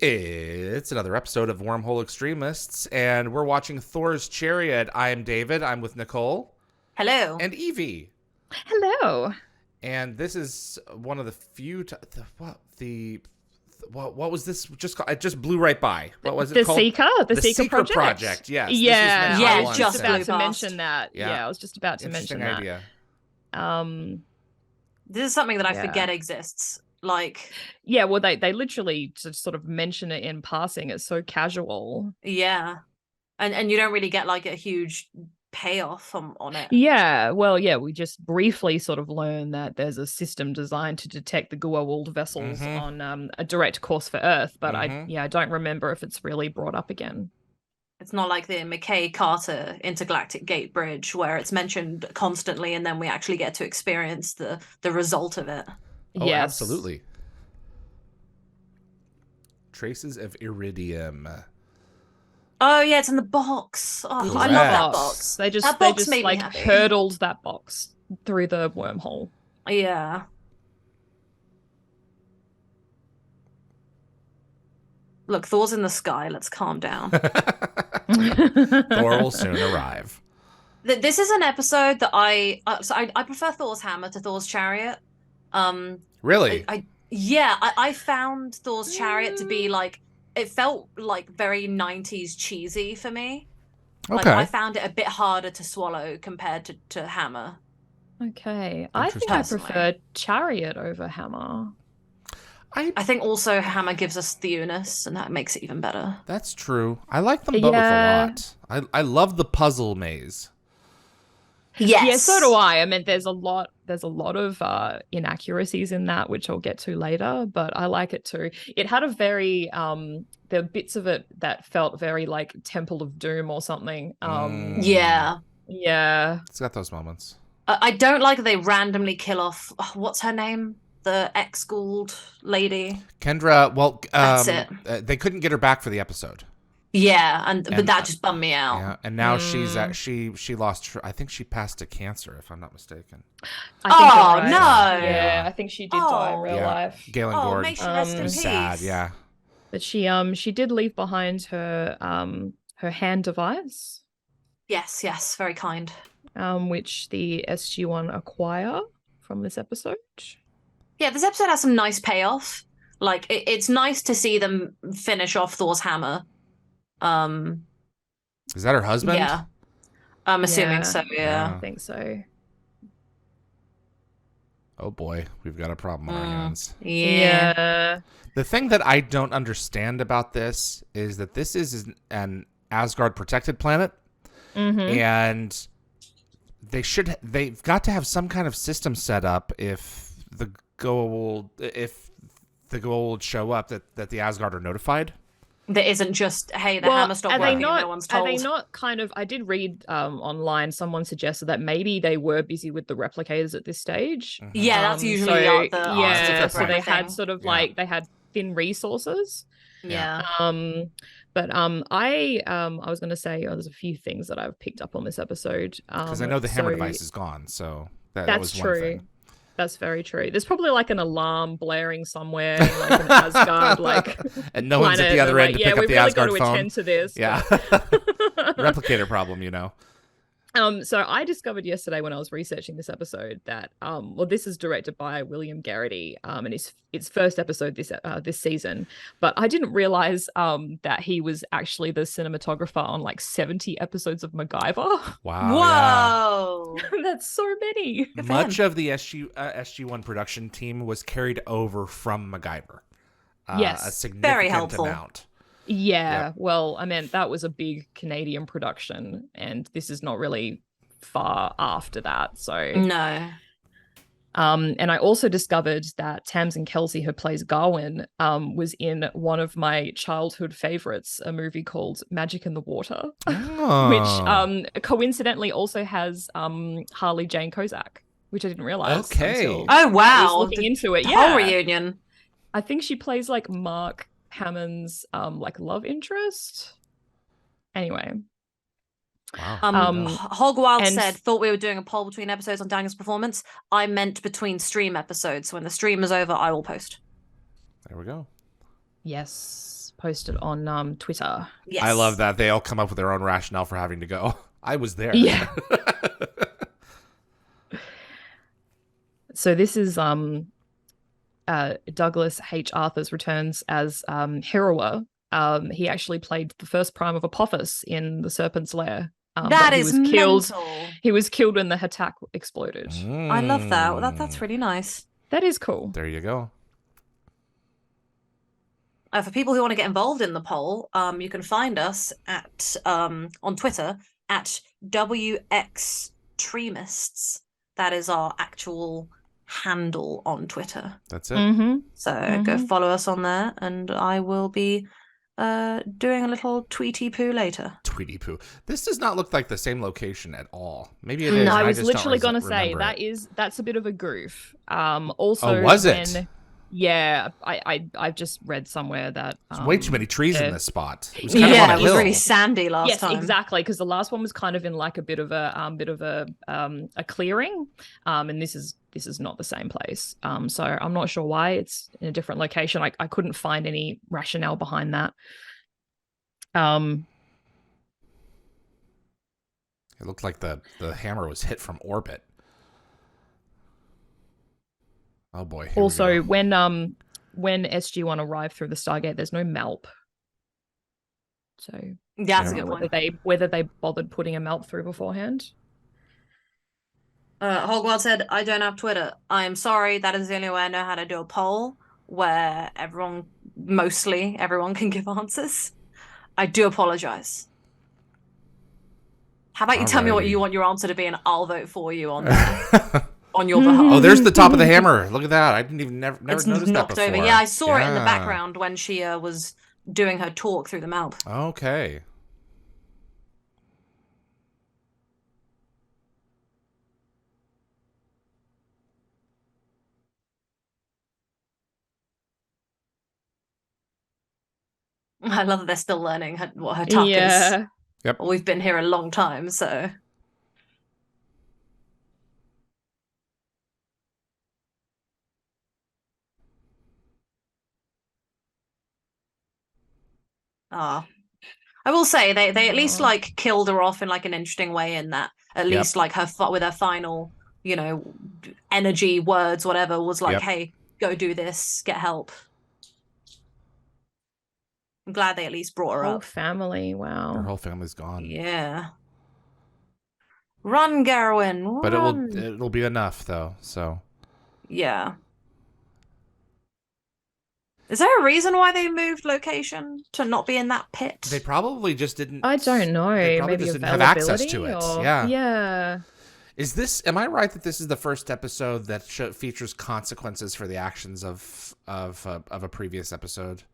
It's another episode of Wormhole Extremists, and we're watching Thor's Chariot. I am David. I'm with Nicole. Hello. And Evie. Hello. And this is one of the few... what was this just called? It just blew right by. What was it called? The Seeker Project. Yes. Yeah. Yeah, I was just about fast. to mention that. Yeah. I was just about to mention that. Idea. This is something that I forget exists. Yeah, well, they literally just sort of mention it in passing. It's so casual. Yeah. And you don't really get like a huge payoff on it. Yeah, well, yeah, we just briefly sort of learn that there's a system designed to detect the Goa'uld vessels on a direct course for Earth, but I don't remember if it's really brought up again. It's not like the McKay-Carter intergalactic gate bridge where it's mentioned constantly and then we actually get to experience the result of it. Oh, yes. Absolutely. Traces of iridium. Oh yeah, it's in the box. Oh, Correct. I love that box. They just like hurdled that box through the wormhole. Yeah. Look, Thor's in the sky. Let's calm down. Thor will soon arrive. This is an episode that I prefer Thor's hammer to Thor's chariot. Really? I found Thor's chariot to be like, it felt like very 90s cheesy for me. Like, I found it a bit harder to swallow compared to hammer. Okay. I think I prefer chariot over hammer. I think also hammer gives us thewness, and that makes it even better. That's true. I like them both a lot. I love the puzzle maze. Yes. Yeah, so do I. I mean, there's a lot of inaccuracies in that, which I'll get to later, but I like it too. It had a very there were bits of it that felt very like Temple of Doom or something. Yeah. It's got those moments. I don't like that they randomly kill off what's her name? The X-Gould lady. Kendra, well, that's it. They couldn't get her back for the episode. Yeah, but that just bummed me out. Yeah, and now she lost her. I think she passed to cancer, if I'm not mistaken. I think no! Yeah, I think she did die in real life. Galen Gord. May she rest in peace. Sad, yeah. But she did leave behind her her hand device. Yes, very kind. Which the SG1 acquire from this episode. Yeah, this episode has some nice payoff. Like it's nice to see them finish off Thor's hammer. Is that her husband? Yeah. I'm assuming so, yeah. I think so. Oh boy, we've got a problem on our hands. Yeah. The thing that I don't understand about this is that this is an Asgard protected planet, and they've got to have some kind of system set up if the Goa'uld show up that the Asgard are notified. There isn't just, hey, the hammer stopped working, no one's told. Are they not kind of... I did read online, someone suggested that maybe they were busy with the replicators at this stage. Yeah, that's usually so they had sort of like, they had thin resources. Yeah. But I was going to say, there's a few things that I've picked up on this episode. Because I know the hammer device is gone, so that was true. One thing. That's very true. There's probably like an alarm blaring somewhere, like an Asgard, like, and no one's at the other end to pick up the Asgard phone. Yeah, we've really got to attend to this. Yeah, replicator problem, you know. So I discovered yesterday when I was researching this episode that this is directed by William Garrity, and it's first episode this season. But I didn't realize that he was actually the cinematographer on like 70 episodes of MacGyver. Wow! Whoa, that's so many. Much of the SG1 production team was carried over from MacGyver. Yes, a significant very helpful amount. Yeah, well, I mean, that was a big Canadian production, and this is not really far after that, so... No. And I also discovered that Tamsin Kelsey, who plays Garwin, was in one of my childhood favorites, a movie called Magic in the Water, which coincidentally also has Harley Jane Kozak, which I didn't realize. Okay. Oh, wow. I was looking into it, whole reunion. I think she plays, like, Mark Hammond's like love interest. Anyway, Hogwild said, thought we were doing a poll between episodes on Daniel's performance. I meant between stream episodes. So when the stream is over, I will post. There we go. Yes, posted on Twitter. Yes. I love that. They all come up with their own rationale for having to go. I was there. Yeah. So this is Douglas H. Arthurs returns as Herawa. He actually played the first prime of Apophis in The Serpent's Lair. That is mental. He was killed when the Hatak exploded. I love that. That's really nice. That is cool. There you go. For people who want to get involved in the poll, you can find us at on Twitter at X-Tremists. That is our actual handle on Twitter. That's it. So go follow us on there, and I will be doing a little tweety poo later. Tweety poo. This does not look like the same location at all. Maybe it is. No, I was literally going to say that's a bit of a goof. Also, was it? Yeah, I've just read somewhere that there's way too many trees in this spot. It was kind of on a hill. It was really sandy last time. Yes, exactly, because the last one was kind of in like a bit of a clearing, and this is not the same place. So I'm not sure why it's in a different location. I couldn't find any rationale behind that. It looked like the hammer was hit from orbit. Oh boy. Also, when SG1 arrived through the Stargate, there's no Malp. So yeah, that's a good point. Whether they bothered putting a Malp through beforehand. Hogwarts said, "I don't have Twitter. I am sorry. That is the only way I know how to do a poll where mostly everyone can give answers. I do apologize. How about you tell me what you want your answer to be, and I'll vote for you on that." On your behalf. Oh, there's the top of the hammer. Look at that. I didn't even never noticed that before. Over. Yeah, I saw it in the background when she was doing her talk through the mouth. Okay. I love that they're still learning what her tuck is. Yep. Well, we've been here a long time, so. I will say they at least like killed her off in like an interesting way in that at least like with her final, energy words, whatever, was like, hey, go do this, get help. I'm glad they at least brought her up. Whole family, wow. Her whole family's gone. Yeah. Run, Garwin, run. But it'll be enough though, so. Yeah. Is there a reason why they moved location to not be in that pit? They probably just didn't. I don't know. They probably Maybe just didn't have access to it. Yeah. Yeah. Am I right that this is the first episode that features consequences for the actions of a previous episode?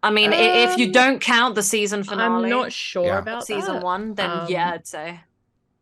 I mean, if you don't count the season finale, I'm not sure about season that. 1, then yeah, I'd say.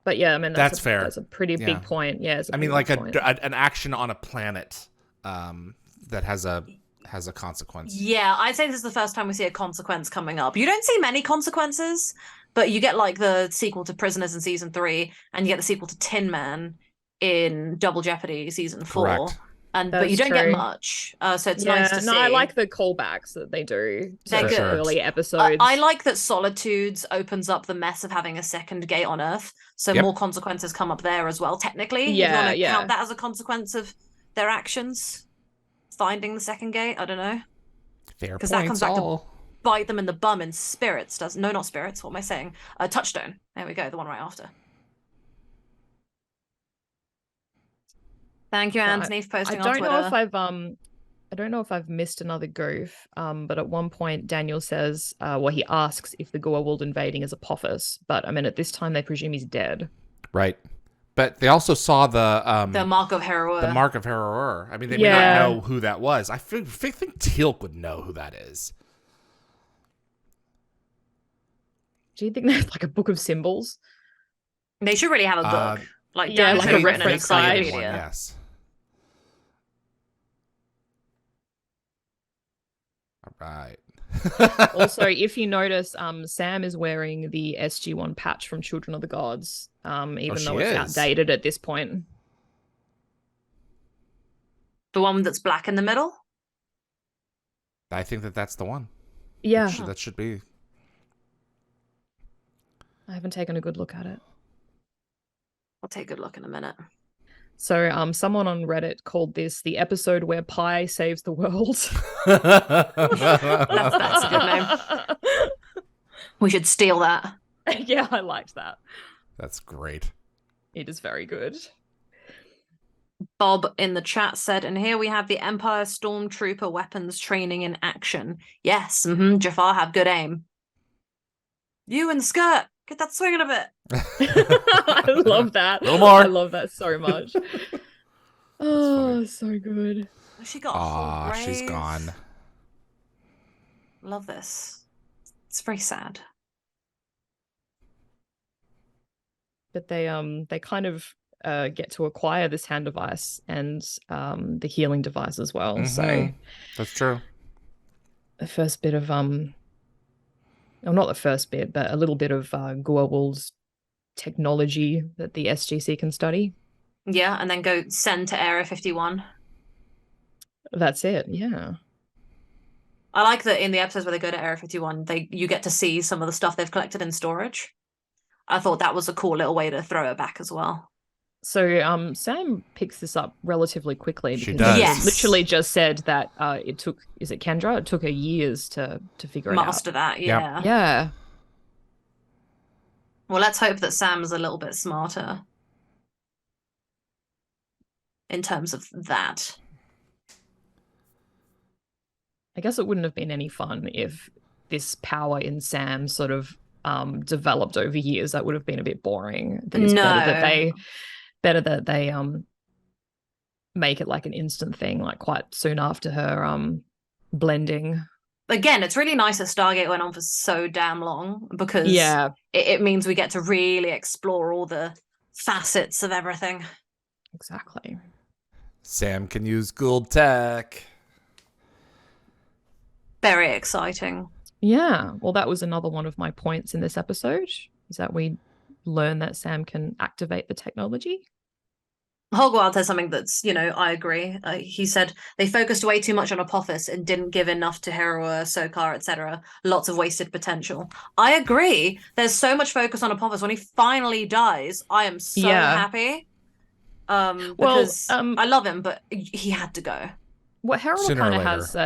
But yeah, I mean that's fair. That's a pretty big point. Yeah, I mean, like an action on a planet that has a consequence. Yeah, I'd say this is the first time we see a consequence coming up. You don't see many consequences, but you get like the sequel to Prisoners in season 3, and you get the sequel to Tin Man in Double Jeopardy season 4. Correct. But you don't get much, so it's nice to see. I like the callbacks that they do to the early episodes. I like that Solitudes opens up the mess of having a second gate on Earth, so more consequences come up there as well. Technically, if you want to count that as a consequence of their actions, finding the second gate. I don't know. Fair, because that comes back to bite them in the bum in Spirits. No, not Spirits. What am I saying? Touchstone. There we go. The one right after. Thank you, Anthony, for posting on Twitter. I don't know if I've missed another goof, but at one point Daniel says, he asks if the Goa'uld invading is Apophis, but I mean at this time they presume he's dead. Right. But they also saw the Mark of Harrower. The Mark of Harrower. I mean, they may not know who that was. I think Teal'c would know who that is. Do you think they have like a book of symbols? They should really have a book. Like a written encyclopedia. Yes. All right. Also, if you notice, Sam is wearing the SG1 patch from Children of the Gods, even though it's outdated at this point. The one that's black in the middle? I think that's the one. Yeah. That should be. I haven't taken a good look at it. I'll take a good look in a minute. So someone on Reddit called this the episode where Pi saves the world. That's a good name. We should steal that. Yeah, I liked that. That's great. It is very good. Bob in the chat said, and here we have the Empire Stormtrooper weapons training in action. Yes, Jafar have good aim. You in the skirt, get that swinging a bit. I love that. A little more. I love that so much. Oh, so good. She got a whole grave. She's gone. Love this. It's very sad. But they kind of get to acquire this hand device and the healing device as well. Mm-hmm. So that's true. The first bit of well, not the first bit, but a little bit of Goa'ul's technology that the SGC can study. Yeah, and then go send to Area 51. That's it. Yeah. I like that in the episodes where they go to Area 51, you get to see some of the stuff they've collected in storage. I thought that was a cool little way to throw it back as well. So Sam picks this up relatively quickly because she does. Yes. Literally just said that it took, is it Kendra? It took her years to figure it out. Master that, yeah. Yep. Yeah. Well, let's hope that Sam's a little bit smarter in terms of that. I guess it wouldn't have been any fun if this power in Sam sort of developed over years. That would have been a bit boring. It's better that they make it like an instant thing, like quite soon after her blending. Again, it's really nice that Stargate went on for so damn long because it means we get to really explore all the facets of everything. Exactly. Sam can use Goa'uld tech. Very exciting. Yeah. Well, that was another one of my points in this episode, is that we learn that Sam can activate the technology. Hogwarts has something that's, I agree. He said they focused way too much on Apophis and didn't give enough to Hera, Sokar, etc. Lots of wasted potential. I agree. There's so much focus on Apophis. When he finally dies, I am so happy. Because I love him, but he had to go. Well, Hera kind of has...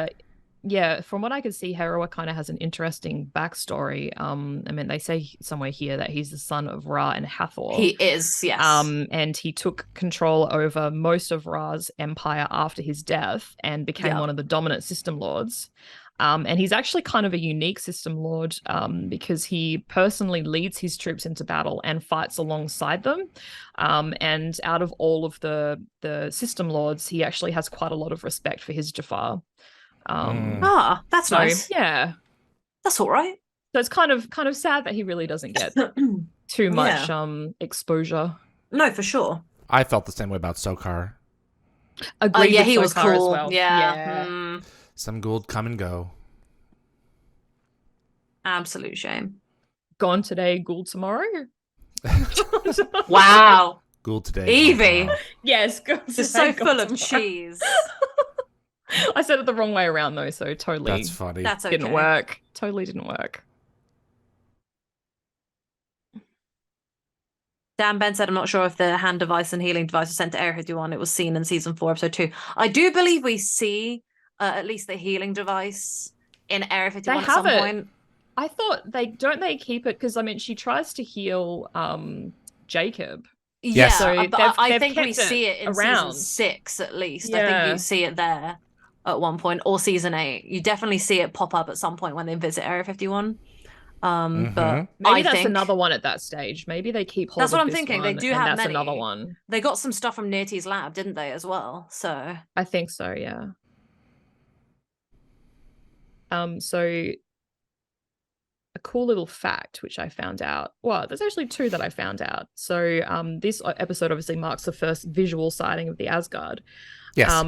from what I can see, Hera kind of has an interesting backstory. I mean, they say somewhere here that he's the son of Ra and Hathor. He is, yes. And he took control over most of Ra's empire after his death and became one of the dominant system lords. And he's actually kind of a unique system lord because he personally leads his troops into battle and fights alongside them. And out of all of the system lords, he actually has quite a lot of respect for his Jafar. That's nice. Yeah, that's all right. So it's kind of sad that he really doesn't get too much exposure. No, for sure. I felt the same way about Sokar. Agreed. Yeah, he Sokar was cool. as well. Yeah. Some Goa'uld come and go. Absolute shame. Gone today, Goa'uld tomorrow. Wow. Goa'uld today. Evie. Yes, just so full of cheese. I said it the wrong way around though, so totally. That's funny. That's okay. Didn't work. Totally didn't work. Dan Ben said, I'm not sure if the hand device and healing device was sent to Area 51. It was seen in season 4, episode 2. I do believe we see at least the healing device in Area 51 at some point. I thought they keep it because I mean she tries to heal Jacob. Yeah, yes. So I think we see it in season 6 at least. Yeah. I think you see it there at one point, or season 8. You definitely see it pop up at some point when they visit Area 51. But maybe that's another one at that stage. Maybe they keep hold. That's what I'm thinking. They do have that's many. Another one. They got some stuff from Nirti's lab, didn't they, as well? So I think so. Yeah. So a cool little fact which I found out. Well, there's actually 2 that I found out. So this episode obviously marks the first visual sighting of the Asgard. Yes.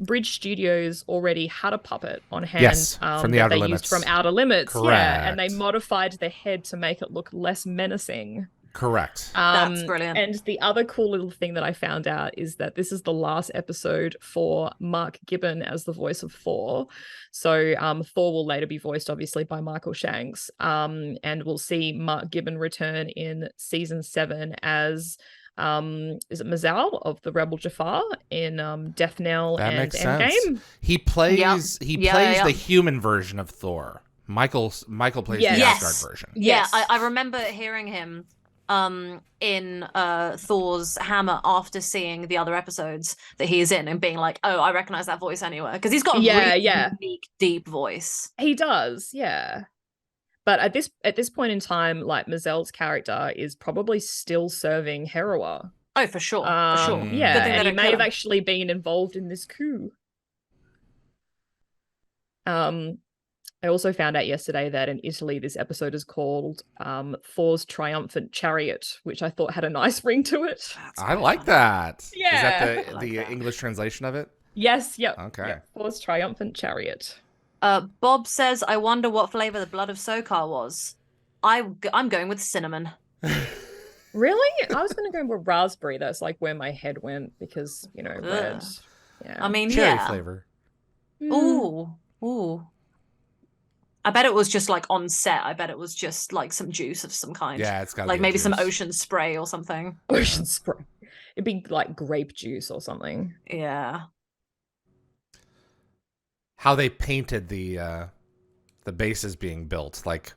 Bridge Studios already had a puppet on hand. Yes, from the Outer Limits. Used from Outer Limits. Correct. Yeah, and they modified the head to make it look less menacing. Correct. That's brilliant. And the other cool little thing that I found out is that this is the last episode for Mark Gibbon as the voice of Thor. So Thor will later be voiced, obviously, by Michael Shanks. And we'll see Mark Gibbon return in season 7 as is it Mazal of the Rebel Jafar in Death Knell That and makes Endgame? sense. He plays the human version of Thor. Michael plays the Asgard version. Yeah, I remember hearing him in Thor's Hammer after seeing the other episodes that he is in and being like, oh, I recognize that voice anywhere, because he's got a really unique, deep voice. He does, yeah. But at this point in time, like Mazel's character is probably still serving Herawa. Oh, for sure, for sure. Yeah, and he may have actually been involved in this coup. I also found out yesterday that in Italy, this episode is called Thor's Triumphant Chariot, which I thought had a nice ring to it. I like that. Yeah. Is that the English translation of it? Yes, yep. Okay. Yep. Thor's Triumphant Chariot. Bob says, I wonder what flavor the blood of Sokar was. I'm going with cinnamon. Really? I was going to go with raspberry. That's like where my head went because, red. Yeah. I mean, cherry flavor. Ooh. I bet it was just like on set. I bet it was just like some juice of some kind. Yeah, it's got like maybe some ocean spray or something. Ocean spray. It'd be like grape juice or something. Yeah. How they painted the bases being built, like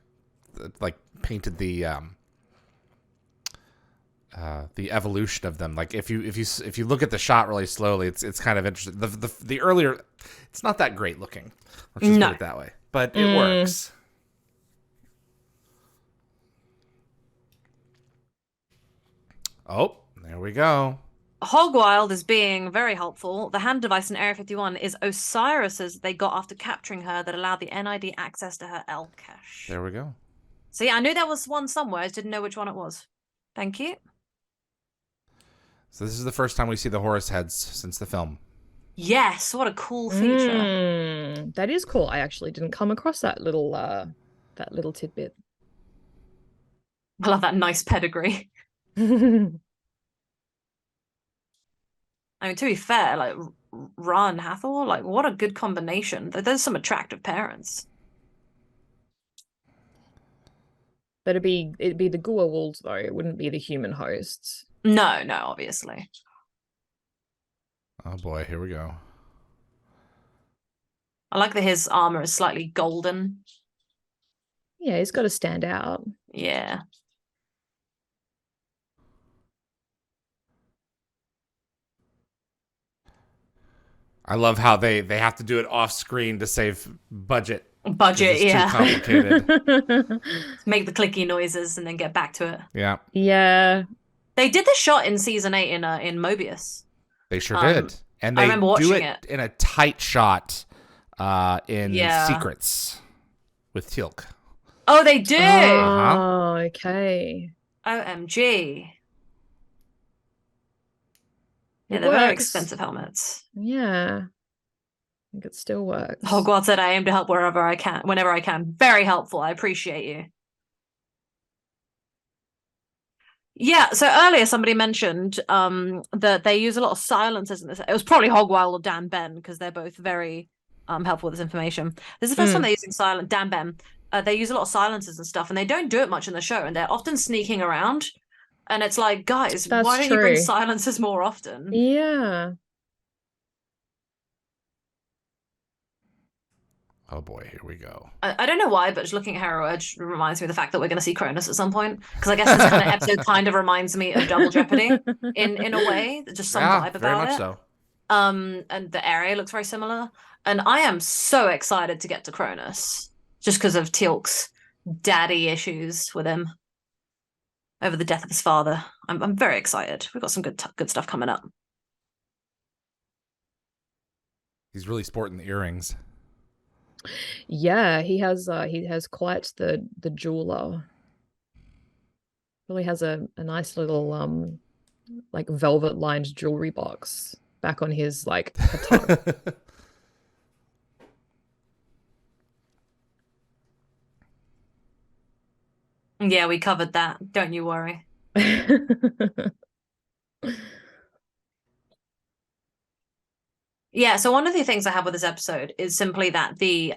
painted the evolution of them. Like if you look at the shot really slowly, it's kind of interesting. The earlier, it's not that great looking. Let's just put it that way. But it works. Oh, there we go. Hogwild is being very helpful. The hand device in Area 51 is Osiris's they got after capturing her that allowed the NID access to her L cache. There we go. See, I knew there was one somewhere. I just didn't know which one it was. Thank you. So this is the first time we see the Horus heads since the film. Yes, what a cool feature. That is cool. I actually didn't come across that little tidbit. I love that nice pedigree. I mean, to be fair, like Ra and Hathor, like what a good combination. There's some attractive parents. But it'd be the Goa'uld though. It wouldn't be the human hosts. No, obviously. Oh boy, here we go. I like that his armor is slightly golden. Yeah, he's got to stand out. Yeah. I love how they have to do it off screen to save budget. Budget, it's too complicated. Make the clicky noises and then get back to it. Yeah. Yeah. They did the shot in season 8 in Mobius. They sure did. And they I remember watching do it in a tight shot in Secrets with Teal'c. Oh, they do? Oh, okay. OMG. Yeah, they're very expensive helmets. Yeah. I think it still works. Hogwarts said I aim to help wherever I can, whenever I can. Very helpful. I appreciate you. Yeah, so earlier somebody mentioned that they use a lot of silencers in this. It was probably Hogwild or Dan Ben, because they're both very helpful with this information. This is the first time they're using Dan Ben. They use a lot of silencers and stuff, and they don't do it much in the show, and they're often sneaking around. And it's like, guys, why don't you bring silencers more often? Yeah. Oh boy, here we go. I don't know why, but just looking at Hera Edge reminds me of the fact that we're going to see Cronus at some point. Because I guess this kind of episode kind of reminds me of Double Jeopardy in a way. Just some vibe about it. Very much so. And the area looks very similar. And I am so excited to get to Cronus. Just because of Teal'c's daddy issues with him over the death of his father. I'm very excited. We've got some good stuff coming up. He's really sporting the earrings. Yeah, he has quite the jeweler. Really has a nice little like velvet lined jewelry box back on his like katana. Yeah, we covered that. Don't you worry. Yeah, so one of the things I have with this episode is simply that the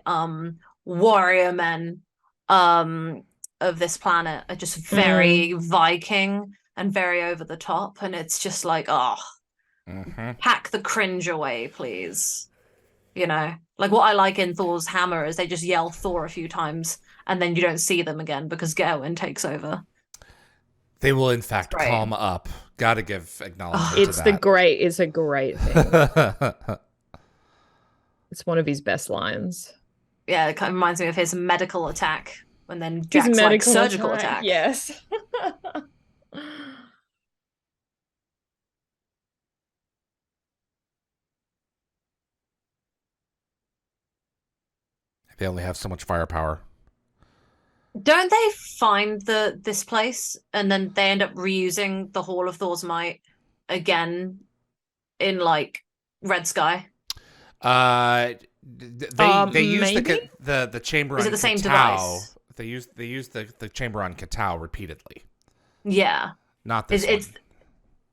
warrior men of this planet are just very Viking and very over the top, and it's just like, oh, pack the cringe away, please. You know, like what I like in Thor's hammer is they just yell Thor a few times and then you don't see them again because Gawain takes over. They will, in fact, calm up. Gotta give acknowledgement to that. It's a great thing. It's one of his best lines. Yeah, it kind of reminds me of his medical attack when then Jack's like surgical attack. Yes. They only have so much firepower. Don't they find this place and then they end up reusing the Hall of Thor's Might again in like Red Sky? They use the chamber. Is it the same device? They use the chamber on Katao repeatedly. Yeah, not this one.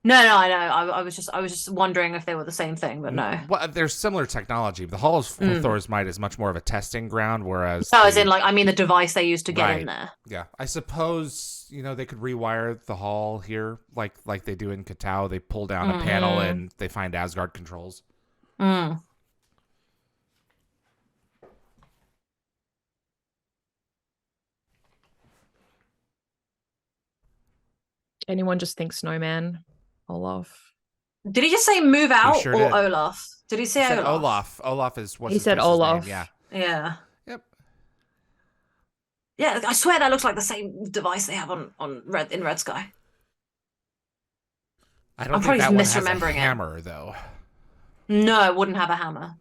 No, I know. I was just wondering if they were the same thing, but no. Well, there's similar technology. The Hall of Thor's Might is much more of a testing ground, whereas as in like I mean the device they used to get in there. Yeah, I suppose they could rewire the hall here, like they do in Katao. They pull down a panel and they find Asgard controls. Anyone just think Snowman? Olaf. Did he just say move out or did. Olaf? Did he say Olaf? Olaf is what he said. Olaf. Name. Yeah. Yep. Yeah, I swear that looks like the same device they have in Red Sky. I'm probably just misremembering it. Hammer though. No, it wouldn't have a hammer.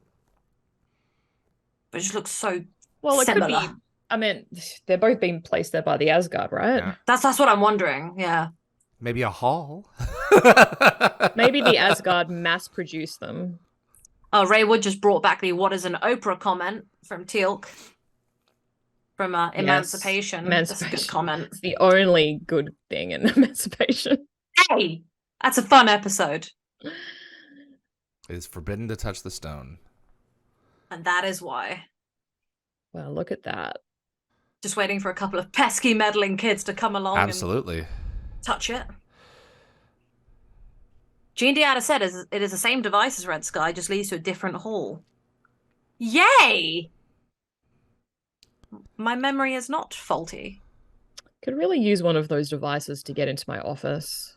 But it just looks so similar. It could be. I mean, they're both being placed there by the Asgard, right? Yeah. That's what I'm wondering. Yeah. Maybe a hall. Maybe the Asgard mass-produced them. Oh, Ray Wood just brought back the "What is an Oprah" comment from Teal'c from Emancipation. That's a good comment. It's the only good thing in Emancipation. Hey, that's a fun episode. It is forbidden to touch the stone. And that is why. Well, look at that. Just waiting for a couple of pesky meddling kids to come along. Absolutely. And touch it. Gene Deanna said it is the same device as Red Sky, just leads to a different hall. Yay! My memory is not faulty. Could really use one of those devices to get into my office.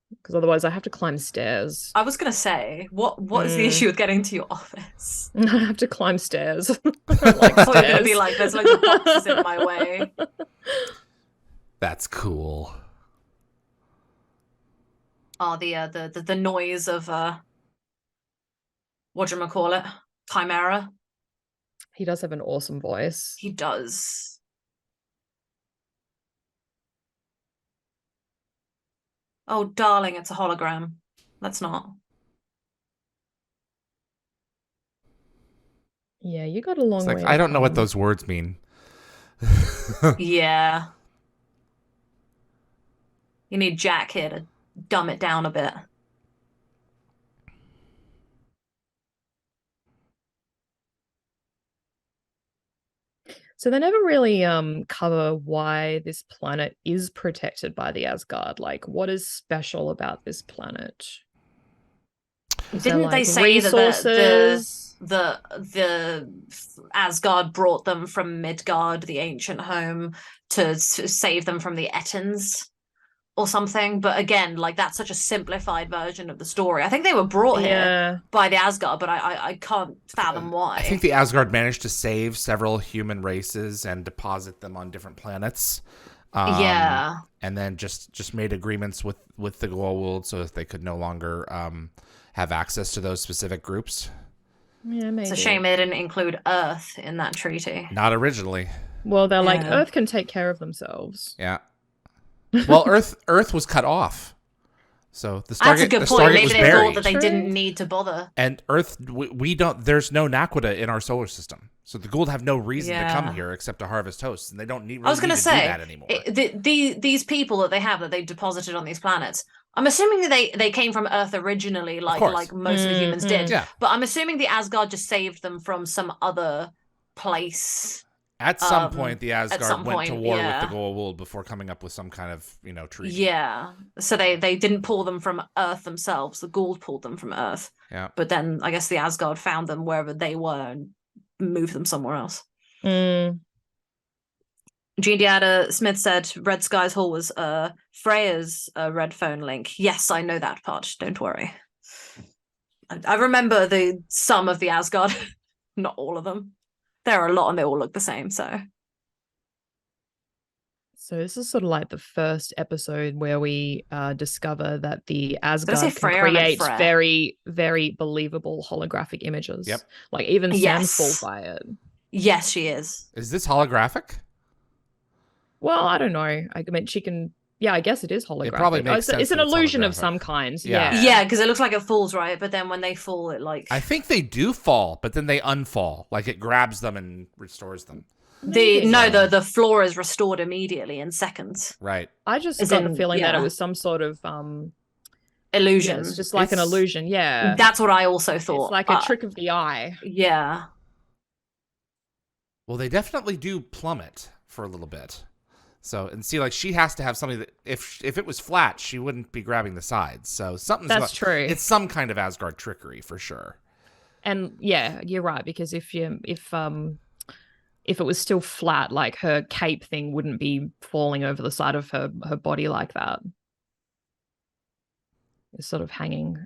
Because otherwise I have to climb stairs. I was going to say, what is the issue with getting to your office? I have to climb stairs. I thought you were going to be like, there's loads of boxes in my way. That's cool. Oh, the noise of whatchamacallit? Chimera. He does have an awesome voice. He does. Oh, darling, it's a hologram. Let's not. Yeah, you got a long way. I don't know what those words mean. Yeah. You need Jack here to dumb it down a bit. So they never really cover why this planet is protected by the Asgard. Like, what is special about this planet? Didn't they say that the Asgard brought them from Midgard, the ancient home, to save them from the Ettins or something? But again, like that's such a simplified version of the story. I think they were brought here by the Asgard, but I can't fathom why. I think the Asgard managed to save several human races and deposit them on different planets. And then just made agreements with the Goa'uld so that they could no longer have access to those specific groups. Yeah, maybe. It's a shame they didn't include Earth in that treaty. Not originally. Well, they're like, Earth can take care of themselves. Yeah. Well, Earth was cut off. So the Stargate, That's a good point. Stargate Maybe was they buried. thought that they didn't need to bother. And Earth, we don't. There's no Naquita in our solar system, so the Gould have no reason to come here except to harvest hosts, and they don't need. Really I was going to say do that anymore. These people that they have that they've deposited on these planets. I'm assuming that they came from Earth originally, like most of the humans did. Yeah. But I'm assuming the Asgard just saved them from some other place. At some point, the Asgard went to war with the Goa'uld before coming up with some kind of, treaty. Yeah. So they didn't pull them from Earth themselves. The Goa'uld pulled them from Earth. Yeah. But then I guess the Asgard found them wherever they were and moved them somewhere else. Mm. Jean Deada Smith said Red Skies Hall was Freya's red phone link. Yes, I know that part. Don't worry. I remember some of the Asgard, not all of them. There are a lot and they all look the same, so this is sort of like the first episode where we discover that the Asgard can create very, very believable holographic images. Yep. Like even Sam's fooled by it. Yes, she is. Is this holographic? Well, I don't know. I mean, she can... Yeah, I guess it is holographic. It probably makes sense. It's an illusion of some kind. Yeah, because it looks like it falls, right? But then when they fall, it like... I think they do fall, but then they unfall. Like it grabs them and restores them. The floor is restored immediately in seconds. Right. I just got the feeling that it was some sort of... illusion. Yeah, it's just like an illusion, yeah. That's what I also thought. It's like a trick of the eye. Yeah. Well, they definitely do plummet for a little bit. So, and see, like, she has to have something that, if it was flat, she wouldn't be grabbing the sides. So That's true. It's some kind of Asgard trickery for sure. And yeah, you're right, because if it was still flat, like her cape thing wouldn't be falling over the side of her body like that. It's sort of hanging.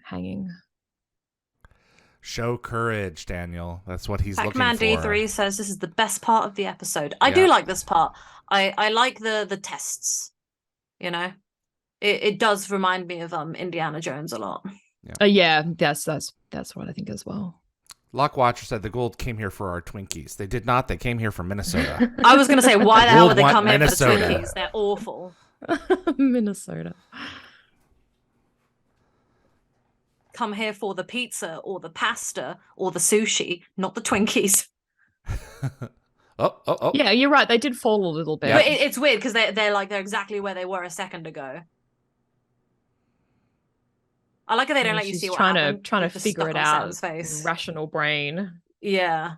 Show courage, Daniel. That's what he's looking for. Pac-Man D3 says this is the best part of the episode. I do like this part. I like the tests. It does remind me of Indiana Jones a lot. Yeah, that's what I think as well. Lockwatcher said the Goa'uld came here for our Twinkies. They did not. They came here for Minnesota. I was going to say, why the hell would they come here for the Twinkies? They're awful. Minnesota. Come here for the pizza or the pasta or the sushi, not the Twinkies. Oh. Yeah, you're right. They did fall a little bit. But it's weird because they're exactly where they were a second ago. I like how they don't let you see what happened. Trying to figure it out. Rational brain. Yeah.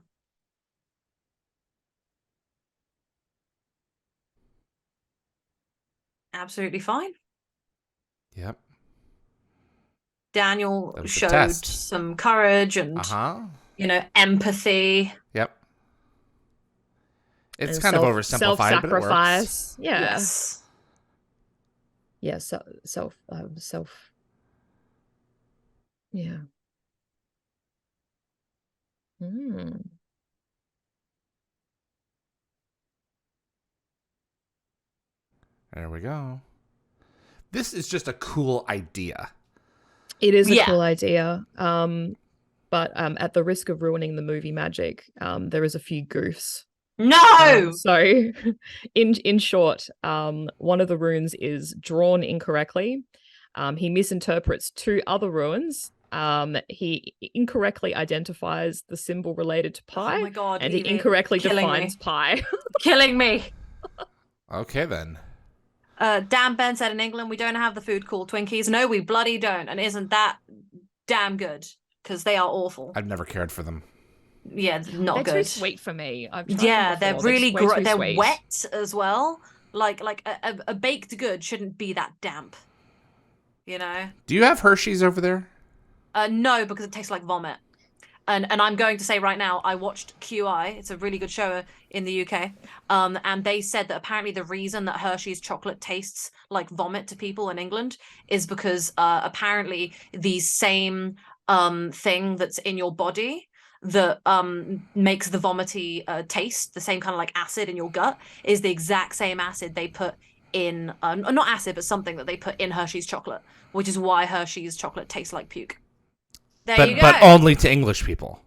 Absolutely fine. Yep. Daniel showed some courage and empathy. Yep. It's kind of oversimplified, but it works. Yeah. Yes. Yeah. Self. Yeah. There we go. This is just a cool idea. It is a cool idea. But at the risk of ruining the movie magic, there is a few goofs. No! So in short, one of the runes is drawn incorrectly. He misinterprets two other runes. He incorrectly identifies the symbol related to pi. Oh my God, and he incorrectly defines pi. Killing me. Okay, then. Dan Ben said in England, we don't have the food called Twinkies. No, we bloody don't. And isn't that damn good? Because they are awful. I've never cared for them. Yeah, not good. They're too sweet for me. They're really they're wet as well. Like a baked good shouldn't be that damp. Do you have Hershey's over there? No, because it tastes like vomit. And I'm going to say right now, I watched QI. It's a really good show in the UK. And they said that apparently the reason that Hershey's chocolate tastes like vomit to people in England is because apparently the same thing that's in your body that makes the vomity taste, the same kind of like acid in your gut, is the exact same acid they put in, not acid, but something that they put in Hershey's chocolate, which is why Hershey's chocolate tastes like puke. There you go. But only to English people.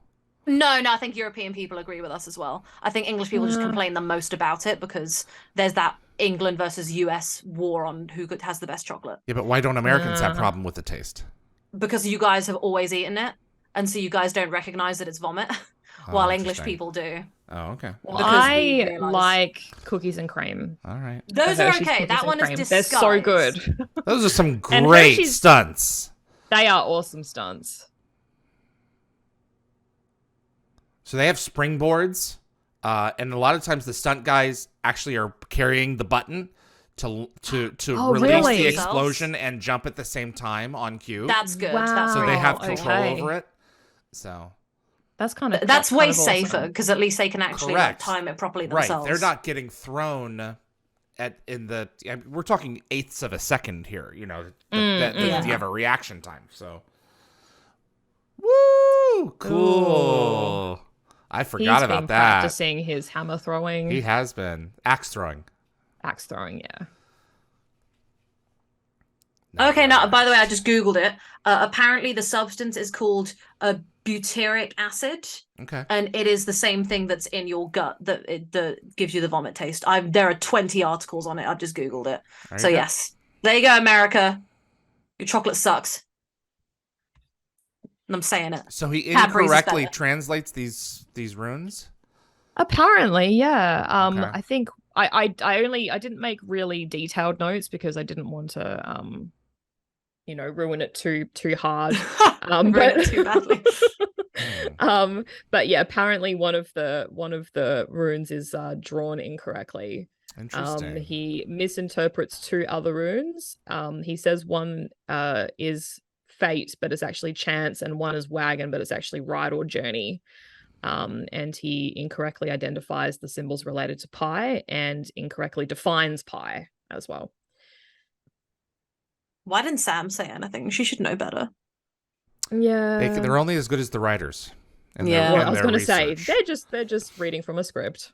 No, I think European people agree with us as well. I think English people just complain the most about it because there's that England versus US war on who has the best chocolate. Yeah, but why don't Americans have problem with the taste? Because you guys have always eaten it, and so you guys don't recognize that it's vomit, while English people do. Oh, okay. Well, I like cookies and cream. All right. Those are okay. That one is disguised. They're so good. Those are some great stunts. They are awesome stunts. So they have springboards, and a lot of times the stunt guys actually are carrying the button to release the explosion and jump at the same time on cue. That's good. Wow. So they have control over it. So that's way safer because at least they can actually like, time it properly themselves. Right, they're not getting thrown we're talking eighths of a second here. You know, that you have a reaction time. So, woo, cool. Ooh. I forgot about that. Practicing his hammer throwing. He has been axe throwing. Axe throwing, yeah. Okay, now by the way, I just googled it. Apparently, the substance is called butyric acid. Okay, and it is the same thing that's in your gut that gives you the vomit taste. There are 20 articles on it. I've just googled it. So yes, there you go, America. Your chocolate sucks. And I'm saying it. So he incorrectly translates these runes? Apparently, yeah. I think I didn't make really detailed notes because I didn't want to ruin it too hard. Ruin it too badly. But yeah, apparently one of the runes is drawn incorrectly. Interesting. He misinterprets 2 other runes. He says one is fate, but it's actually chance, and one is wagon, but it's actually ride or journey. And he incorrectly identifies the symbols related to pi and incorrectly defines pi as well. Why didn't Sam say anything? She should know better. Yeah, they're only as good as the writers. Yeah, I was going to say they're just reading from a script.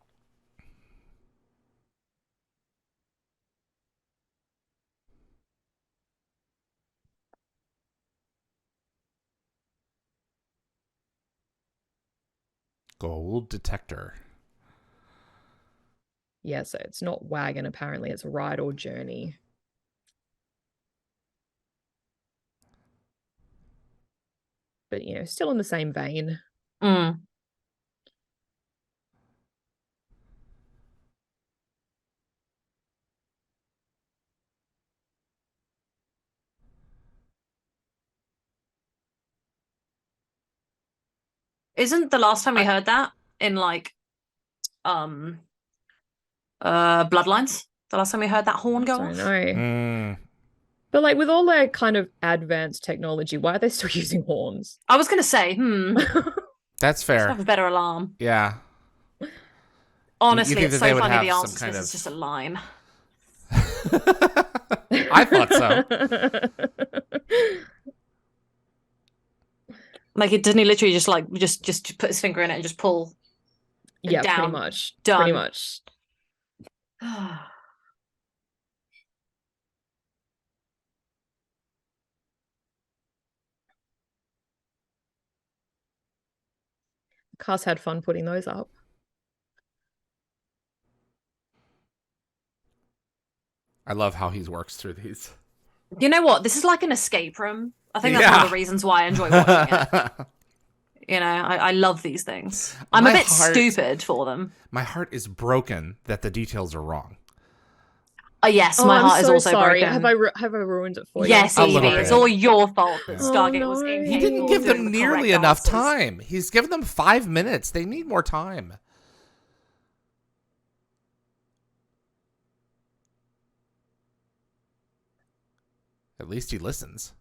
Gold detector. Yeah, so it's not wagon. Apparently, it's ride or journey. But still in the same vein. Isn't the last time we heard that in like Bloodlines? The last time we heard that horn go off? I know. But like with all their kind of advanced technology, why are they still using horns? I was gonna say, That's fair. Let's have a better alarm. Yeah. Honestly, it's so funny the answer to this is just a line. I thought so. Like, doesn't he literally just like just put his finger in it and just pull? Yeah, down. pretty much. Done. Pretty much. Cass had fun putting those up. I love how he works through these. You know what? This is like an escape room. I think that's one of the reasons why I enjoy watching it. I love these things. I'm a bit stupid for them. My heart is broken that the details are wrong. Yes, my heart is also broken. Have I ruined it for you? Yes, Evie, it's all your fault that Stargate was incapable. He didn't give them nearly enough time. He's given them 5 minutes. They need more time. At least he listens.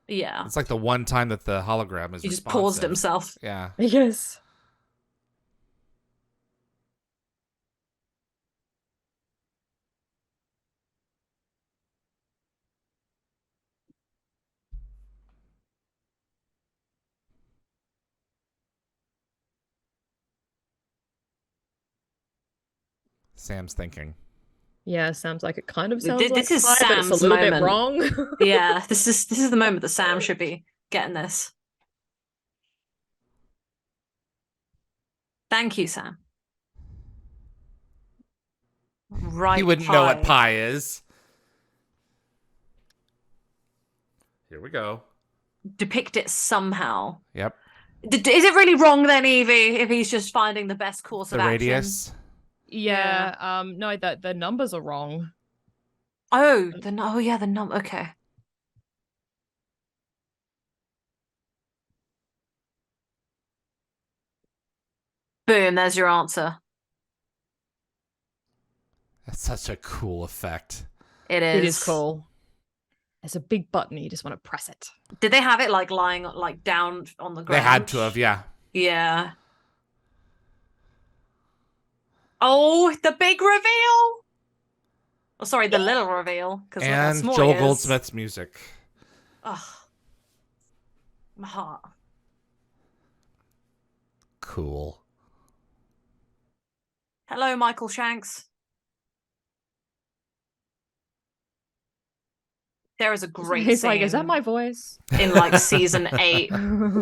Yeah. It's like the one time that the hologram is responsive. He just paused himself. Yeah. Yes. Sam's thinking. Yeah, Sam's like, it kind of sounds this like is Sam's but it's a little moment. bit wrong. Yeah, this is the moment that Sam should be getting this. Thank you, Sam. Right. He wouldn't know what pie is. Here we go. Depict it somehow. Yep. Is it really wrong then, Evie, if he's just finding the best course of action? The radius. Yeah. No, the numbers are wrong. Oh, the number. Okay. Boom, there's your answer. That's such a cool effect. It is. It is cool. There's a big button, you just want to press it. Did they have it like lying like down on the ground? They had to have, yeah. Yeah. Oh, the big reveal! Oh, sorry, the little reveal. And Joel Goldsmith's music. Ugh. My heart. Cool. Hello, Michael Shanks. There is a great He's scene like, is that my voice? in like season 8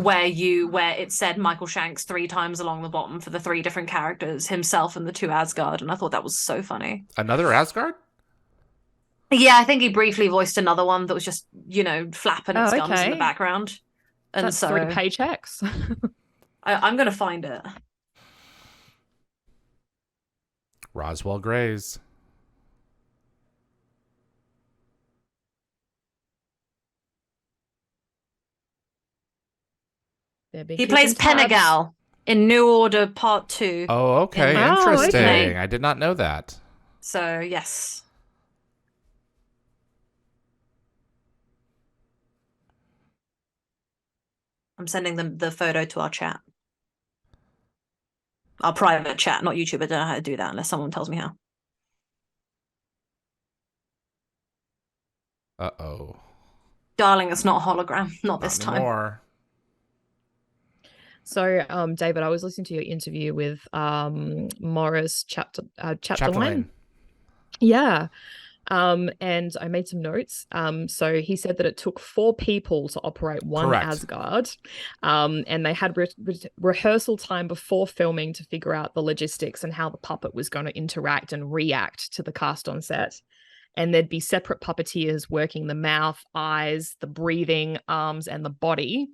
where it said Michael Shanks 3 times along the bottom for the 3 different characters, himself and the 2 Asgard, and I thought that was so funny. Another Asgard? Yeah, I think he briefly voiced another one that was just, flapping its gums in the background. And that's so 3 paychecks. I'm gonna find it. Roswell Grays. He plays Penegal in New Order Part 2. Oh, okay. Interesting. Okay. I did not know that. So, yes. I'm sending them the photo to our chat. Our private chat, not YouTube. I don't know how to do that unless someone tells me how. Uh-oh. Darling, it's not a hologram. Not this time. Anymore. So, David, I was listening to your interview with Morris Chapdelaine. Yeah. And I made some notes. So he said that it took 4 people to operate one Correct. Asgard. And they had rehearsal time before filming to figure out the logistics and how the puppet was going to interact and react to the cast on set. And there'd be separate puppeteers working the mouth, eyes, the breathing, arms, and the body.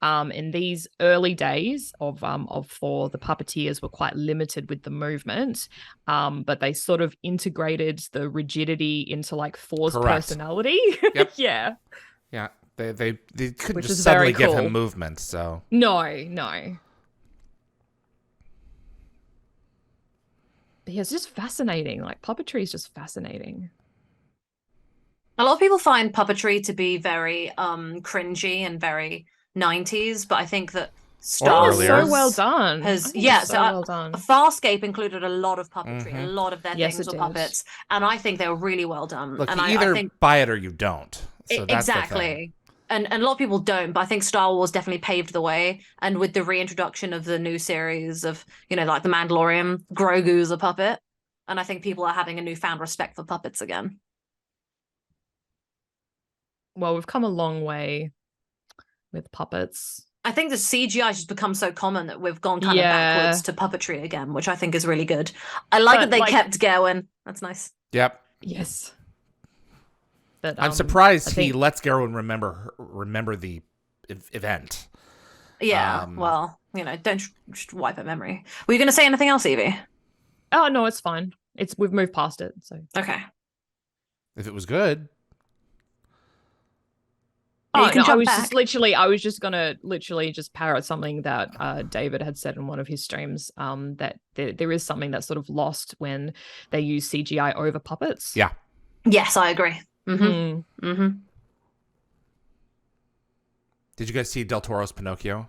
In these early days of Thor, the puppeteers were quite limited with the movement, but they sort of integrated the rigidity into like Thor's personality. Yep. Yeah. Yeah. They couldn't just suddenly give him movement, so. No. But yeah, it's just fascinating. Like puppetry is just fascinating. A lot of people find puppetry to be very cringy and very 90s, but I think that Star Wars so well done. Well done. Farscape included a lot of puppetry. A lot of their things were puppets, and I think they were really well done. Look, and you either buy it or you don't. So that's exactly. And a lot of people don't, but I think Star Wars definitely paved the way. And with the reintroduction of the new series of, like The Mandalorian, Grogu's a puppet, and I think people are having a newfound respect for puppets again. Well, we've come a long way with puppets. I think the CGI has just become so common that we've gone kind of backwards to puppetry again, which I think is really good. I like that they kept going. That's nice. Yep. Yes. But I'm surprised he lets Garwin remember the event. Yeah. Well, don't just wipe her memory. Were you going to say anything else, Evie? Oh no, it's fine. We've moved past it. So okay. If it was good. Oh, no, I was just gonna just parrot something that David had said in one of his streams. That there is something that's sort of lost when they use CGI over puppets. Yeah. Yes, I agree. Mm-hmm. Mm-hmm. Did you guys see Del Toro's Pinocchio?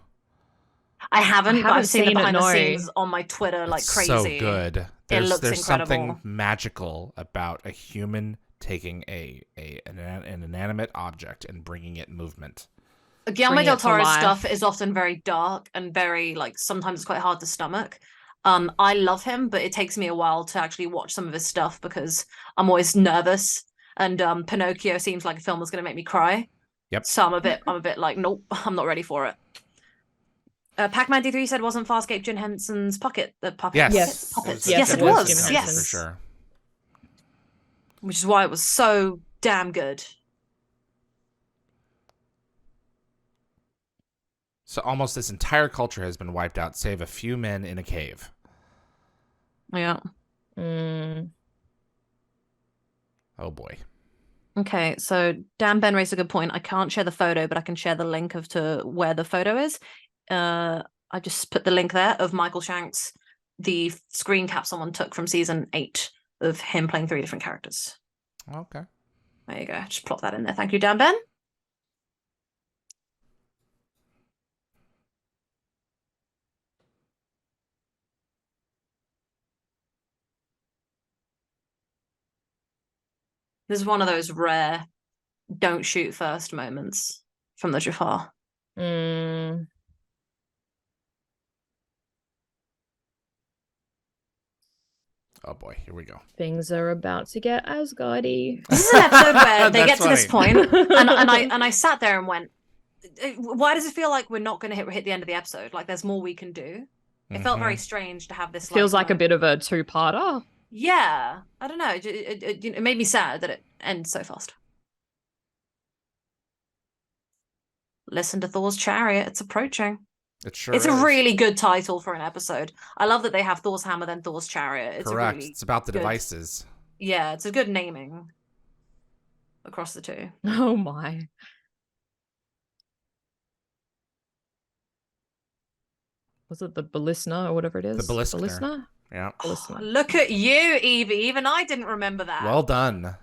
I haven't, but I've seen the behind the scenes on my Twitter like crazy. So good. It looks there's incredible. Something magical about a human taking an inanimate object and bringing it movement. Guillermo del Toro's stuff is often very dark and very sometimes it's quite hard to stomach. I love him, but it takes me a while to actually watch some of his stuff because I'm always nervous. And Pinocchio seems like a film that's going to make me cry. Yep. So I'm a bit like, nope, I'm not ready for it. Pac-Man D3 said wasn't Farscape Jim Henson's puppet? Yes. Puppets. Yes, it was. Yes, for sure. which is why it was so damn good. So almost this entire culture has been wiped out, save a few men in a cave. Yeah. Oh boy. Okay, so Dan Ben raised a good point. I can't share the photo, but I can share the link to where the photo is. I just put the link there of Michael Shanks, the screen cap someone took from season 8 of him playing 3 different characters. Okay. There you go. Just plop that in there. Thank you, Dan Ben. This is one of those rare don't shoot first moments from the Jafar. Oh boy, here we go. Things are about to get Asgardy. This is an episode where they get to funny. this point, and I sat there and went, "Why does it feel like we're not going to hit the end of the episode? Like there's more we can do." It felt very strange to have this. Feels like a bit of a two-parter. Yeah, I don't know. It made me sad that it ends so fast. Listen to Thor's Chariot. It's approaching. It sure It's is. a really good title for an episode. I love that they have Thor's hammer, then Thor's chariot. It's correct. Really it's about the good. devices. Yeah, it's a good naming across the two. Oh my. Was it the Ballistna or whatever it is? The Ballistner. Ballistna? Yeah. Ballistna. Look at you, Evie. Even I didn't remember that. Well done.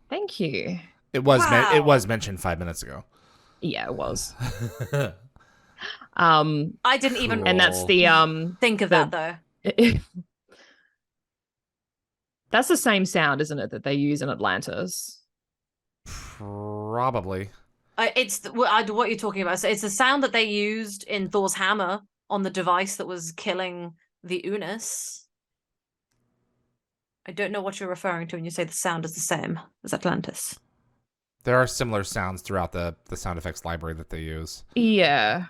Thank you. It was Wow. it was mentioned 5 minutes ago. Yeah, it was. I didn't even Cool. And that's the think of that though. That's the same sound, isn't it, that they use in Atlantis? Probably. It's what you're talking about. So it's the sound that they used in Thor's hammer on the device that was killing the Unis. I don't know what you're referring to when you say the sound is the same as Atlantis. There are similar sounds throughout the sound effects library that they use. Yeah.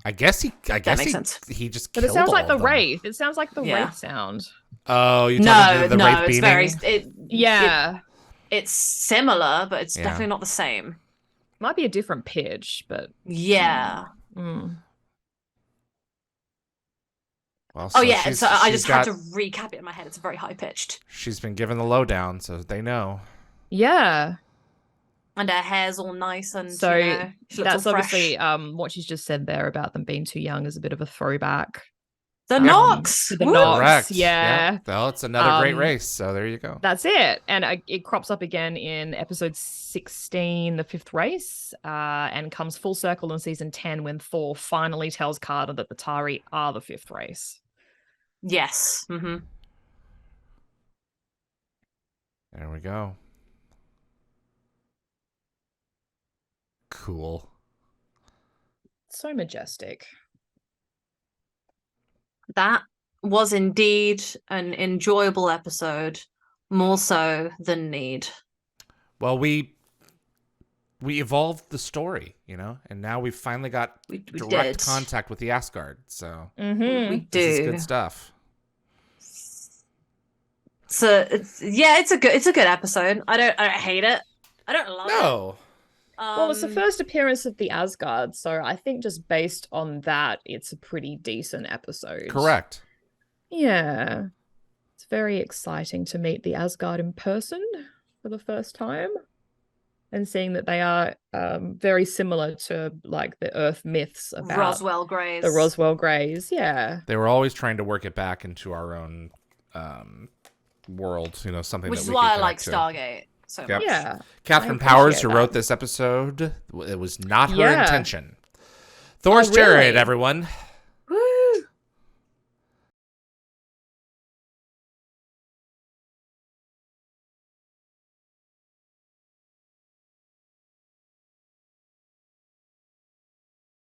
I guess That makes sense. he just But killed it sounds like all the of them. Wraith. It sounds like the Yeah. Wraith sound. Oh, you're talking about the Wraith it's beaming? very Yeah. it's similar, but it's Yeah. definitely not the same. Might be a different pitch, but Yeah. Well, Oh yeah. she's- So I she's just had got- to recap it in my head. It's very high pitched, She's been given the lowdown, so they know. yeah. and her hair's all nice, and So she looks that's all obviously fresh. what she's just said there about them being too young is a bit of a throwback. The Nox. to the Woo! Nox. Correct. yeah. Well, it's another great Um, race, so there you go. That's it. And it crops up again in episode 16, the 5th race, and comes full circle in season 10 when Thor finally tells Carter that the Tari are the 5th race. Yes. Mm-hmm. There we go. Cool. So majestic. That was indeed an enjoyable episode, more so than need. Well, we evolved the story, and now we've finally got We direct did. contact with the Asgard. So We Mm-hmm. this is do. good stuff. So it's a good episode. I don't hate it. I don't love it. No. Well, it's the first appearance of the Asgard, so I think just based on that, it's a pretty decent episode. Correct. Yeah. It's very exciting to meet the Asgard in person for the first time. And seeing that they are very similar to like the Earth myths about Roswell Greys. the Roswell Greys. Yeah. They were always trying to work it back into our own world, something Which that is we why can I like connect to. Stargate so Yep. much. Yeah. Catherine I Powers, appreciate who that. wrote this episode, it was not her Yeah. intention. Thor's Oh, Chariot, really? everyone.